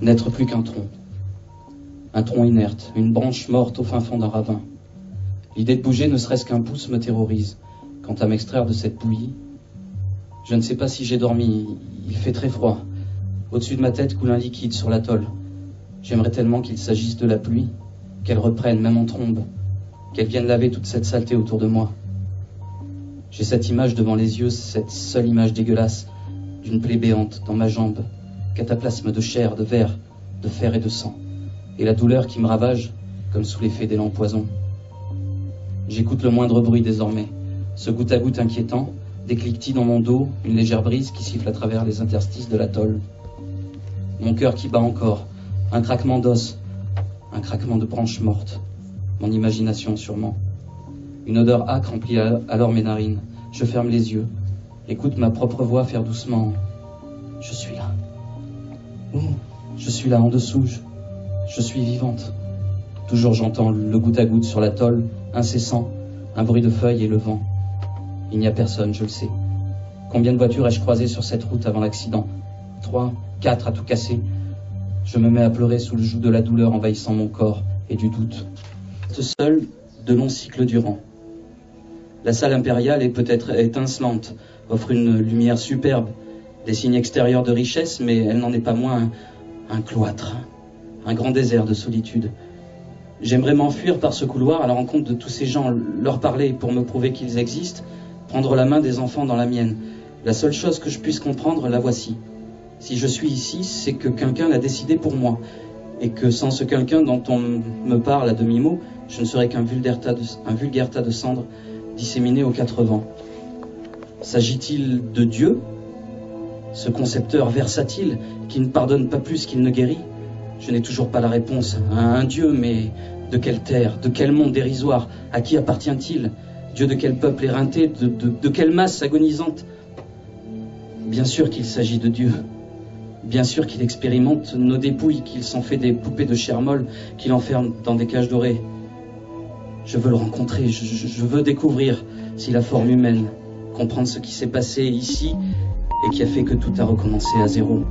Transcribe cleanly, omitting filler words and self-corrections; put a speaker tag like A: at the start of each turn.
A: N'être plus qu'un tronc. Un tronc inerte, une branche morte au fin fond d'un ravin. L'idée de bouger ne serait-ce qu'un pouce me terrorise. Quant à m'extraire de cette bouillie, je ne sais pas si j'ai dormi, il fait très froid. Au-dessus de ma tête coule un liquide sur l'atoll. J'aimerais tellement qu'il s'agisse de la pluie, qu'elle reprenne, même en trombe, qu'elle vienne laver toute cette saleté autour de moi. J'ai cette image devant les yeux, cette seule image dégueulasse, d'une plaie béante dans ma jambe, cataplasme de chair, de verre, de fer et de sang, et la douleur qui me ravage, comme sous l'effet d'élan poison. J'écoute le moindre bruit désormais, ce goutte à goutte inquiétant, des cliquetis dans mon dos, une légère brise qui siffle à travers les interstices de l'atoll. Mon cœur qui bat encore, un craquement d'os, un craquement de branches mortes, mon imagination sûrement. Une odeur âcre remplit alors mes narines. Je ferme les yeux, écoute ma propre voix faire doucement « Je suis là. Oh, je suis là en dessous, je suis vivante. » Toujours j'entends le goutte à goutte sur l'atoll, incessant, un bruit de feuilles et le vent. Il n'y a personne, je le sais. Combien de voitures ai-je croisées sur cette route avant l'accident? 3, 4 à tout casser. Je me mets à pleurer sous le joug de la douleur envahissant mon corps et du doute. Seul, de longs cycles durant. La salle impériale est peut-être étincelante, offre une lumière superbe, des signes extérieurs de richesse, mais elle n'en est pas moins un cloître, un grand désert de solitude. J'aimerais m'enfuir par ce couloir à la rencontre de tous ces gens, leur parler pour me prouver qu'ils existent, prendre la main des enfants dans la mienne. La seule chose que je puisse comprendre, la voici. Si je suis ici, c'est que quelqu'un l'a décidé pour moi, et que sans ce quelqu'un dont on me parle à demi-mot, je ne serais qu'un vulgaire tas de cendres disséminé aux 4 vents. S'agit-il de Dieu, ce concepteur versatile qui ne pardonne pas plus qu'il ne guérit? Je n'ai toujours pas la réponse à un Dieu, mais de quelle terre, de quel monde dérisoire? À qui appartient-il? Dieu de quel peuple éreinté, de quelle masse agonisante? Bien sûr qu'il s'agit de Dieu. Bien sûr qu'il expérimente nos dépouilles, qu'il s'en fait des poupées de chair molle, qu'il enferme dans des cages dorées. Je veux le rencontrer, je veux découvrir si la forme humaine, comprendre ce qui s'est passé ici et qui a fait que tout a recommencé à zéro.